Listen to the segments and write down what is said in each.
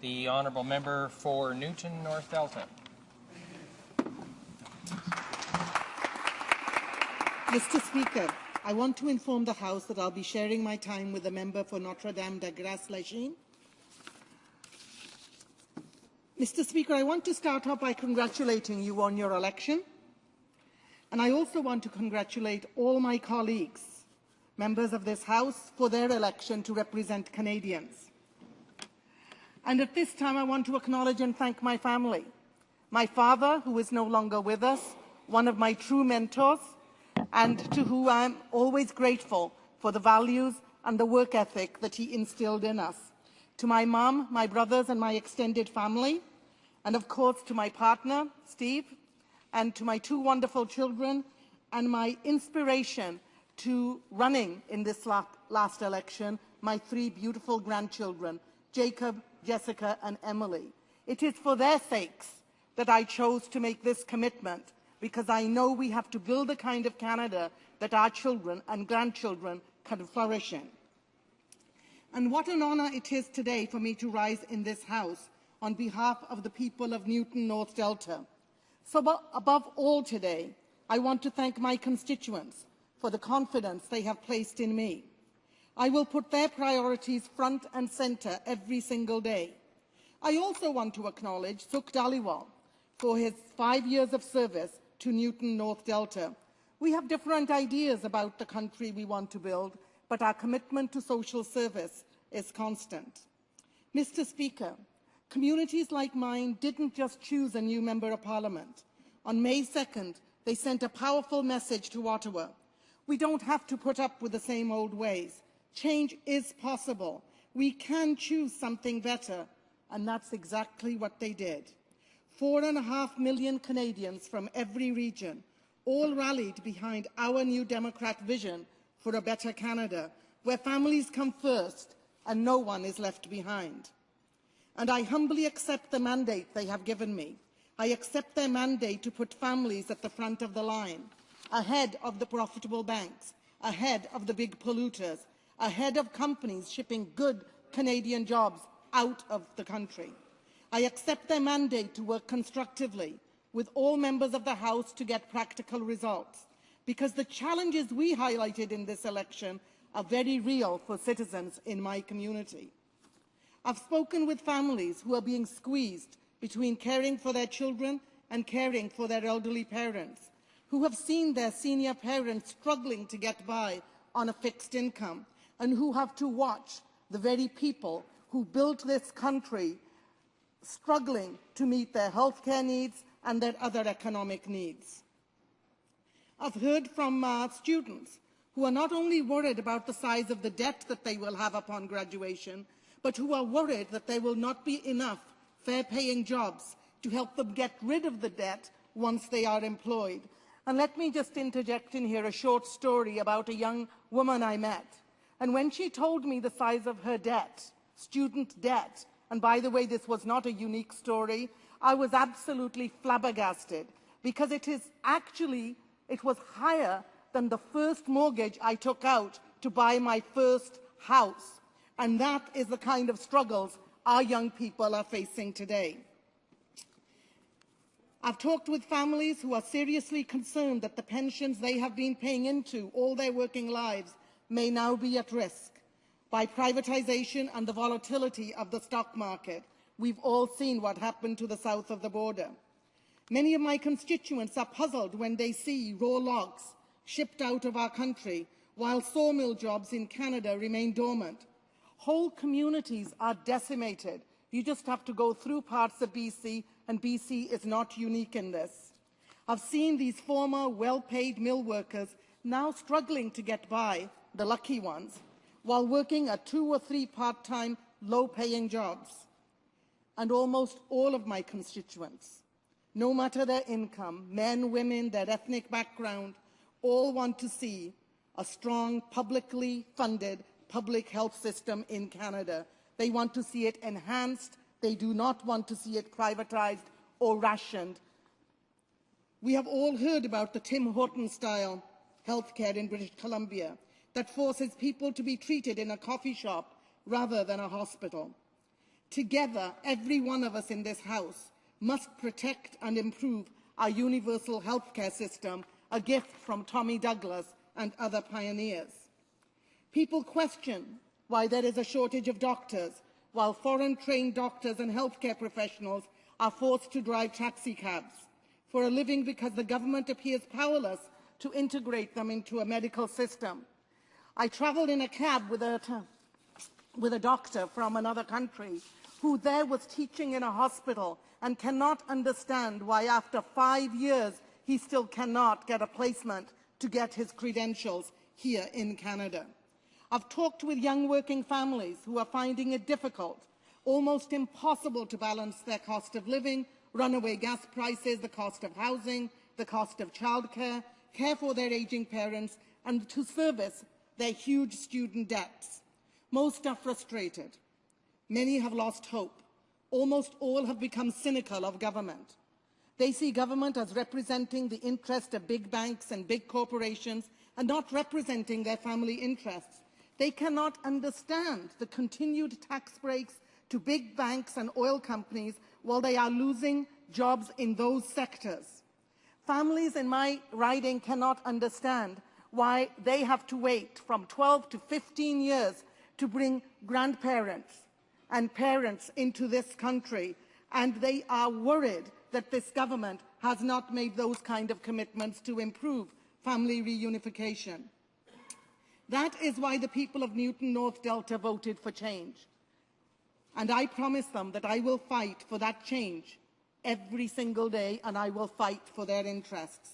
The honourable member for Newton North Delta. Mr. Speaker, I want to inform the House that I'll be sharing my time with the member for Notre Dame de Grasse-Lachine. Mr. Speaker, I want to start off by congratulating you on your election. And I also want to congratulate all my colleagues, members of this House, for their election to represent Canadians. And at this time, I want to acknowledge and thank my family. My father, who is no longer with us, one of my true mentors, and to whom I'm always grateful for the values and the work ethic that he instilled in us. To my mom, my brothers, and my extended family, and of course to my partner, Steve, and to my two wonderful children, and my inspiration to running in this last election, my three beautiful grandchildren, Jacob, Jessica, and Emily. It is for their sakes that I chose to make this commitment, because I know we have to build the kind of Canada that our children and grandchildren can flourish in. And what an honour it is today for me to rise in this House on behalf of the people of Newton North Delta. So above all today, I want to thank my constituents for the confidence they have placed in me. I will put their priorities front and centre every single day. I also want to acknowledge Sukh Dhaliwal for his 5 years of service to Newton North Delta. We have different ideas about the country we want to build, but our commitment to social service is constant. Mr. Speaker, communities like mine didn't just choose a new Member of Parliament. On May 2nd, they sent a powerful message to Ottawa. We don't have to put up with the same old ways. Change is possible. We can choose something better. And that's exactly what they did. 4.5 million Canadians from every region all rallied behind our New Democrat vision for a better Canada, where families come first and no one is left behind. And I humbly accept the mandate they have given me. I accept their mandate to put families at the front of the line, ahead of the profitable banks, ahead of the big polluters, ahead of companies shipping good Canadian jobs out of the country. I accept their mandate to work constructively with all members of the House to get practical results, because the challenges we highlighted in this election are very real for citizens in my community. I've spoken with families who are being squeezed between caring for their children and caring for their elderly parents, who have seen their senior parents struggling to get by on a fixed income, and who have to watch the very people who built this country struggling to meet their healthcare needs and their other economic needs. I've heard from students who are not only worried about the size of the debt that they will have upon graduation, but who are worried that there will not be enough fair-paying jobs to help them get rid of the debt once they are employed. And let me just interject in here a short story about a young woman I met. And when she told me the size of her debt, student debt, and by the way, this was not a unique story, I was absolutely flabbergasted, because it was higher than the first mortgage I took out to buy my first house. And that is the kind of struggles our young people are facing today. I've talked with families who are seriously concerned that the pensions they have been paying into all their working lives may now be at risk. By privatization and the volatility of the stock market, we've all seen what happened to the south of the border. Many of my constituents are puzzled when they see raw logs shipped out of our country, while sawmill jobs in Canada remain dormant. Whole communities are decimated. You just have to go through parts of BC, and BC is not unique in this. I've seen these former well-paid mill workers now struggling to get by, the lucky ones, while working at 2 or 3 part-time, low-paying jobs. And almost all of my constituents, no matter their income, men, women, their ethnic background, all want to see a strong, publicly funded public health system in Canada. They want to see it enhanced. They do not want to see it privatized or rationed. We have all heard about the Tim Hortons-style healthcare in British Columbia that forces people to be treated in a coffee shop rather than a hospital. Together, every one of us in this House must protect and improve our universal healthcare system, a gift from Tommy Douglas and other pioneers. People question why there is a shortage of doctors, while foreign-trained doctors and healthcare professionals are forced to drive taxi cabs for a living because the government appears powerless to integrate them into a medical system. I travelled in a cab with a doctor from another country who there was teaching in a hospital and cannot understand why after 5 years he still cannot get a placement to get his credentials here in Canada. I've talked with young working families who are finding it difficult, almost impossible to balance their cost of living, runaway gas prices, the cost of housing, the cost of childcare, care for their aging parents, and to service their huge student debts. Most are frustrated. Many have lost hope. Almost all have become cynical of government. They see government as representing the interest of big banks and big corporations and not representing their family interests. They cannot understand the continued tax breaks to big banks and oil companies while they are losing jobs in those sectors. Families in my riding cannot understand why they have to wait from 12 to 15 years to bring grandparents and parents into this country, and they are worried that this government has not made those kind of commitments to improve family reunification. That is why the people of Newton North Delta voted for change. And I promise them that I will fight for that change every single day, and I will fight for their interests.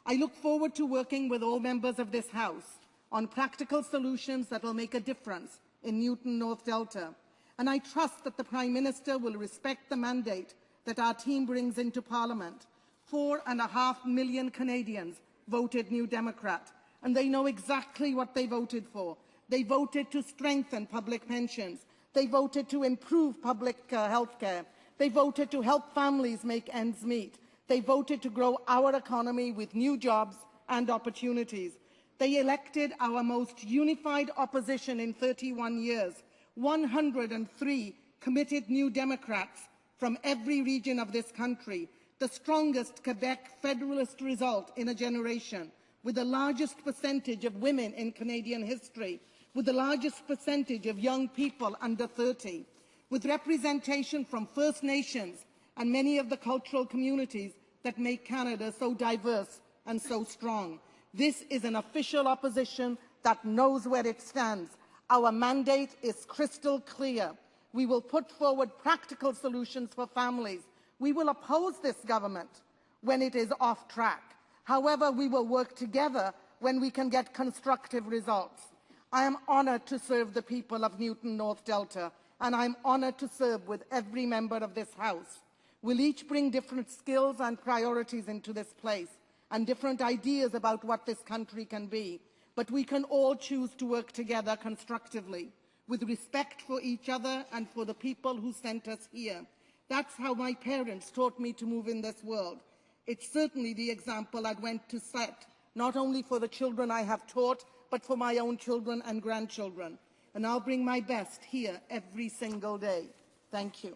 I look forward to working with all members of this House on practical solutions that will make a difference in Newton North Delta. And I trust that the Prime Minister will respect the mandate that our team brings into Parliament. 4.5 million Canadians voted New Democrat, and they know exactly what they voted for. They voted to strengthen public pensions. They voted to improve public health care. They voted to help families make ends meet. They voted to grow our economy with new jobs and opportunities. They elected our most unified opposition in 31 years, 103 committed New Democrats from every region of this country, the strongest Quebec federalist result in a generation, with the largest percentage of women in Canadian history, with the largest percentage of young people under 30, with representation from First Nations and many of the cultural communities that make Canada so diverse and so strong. This is an official opposition that knows where it stands. Our mandate is crystal clear. We will put forward practical solutions for families. We will oppose this government when it is off track. However, we will work together when we can get constructive results. I am honoured to serve the people of Newton North Delta, and I am honoured to serve with every member of this House. We'll each bring different skills and priorities into this place, and different ideas about what this country can be. But we can all choose to work together constructively, with respect for each other and for the people who sent us here. That's how my parents taught me to move in this world. It's certainly the example I'd want to set, not only for the children I have taught, but for my own children and grandchildren. And I'll bring my best here every single day. Thank you.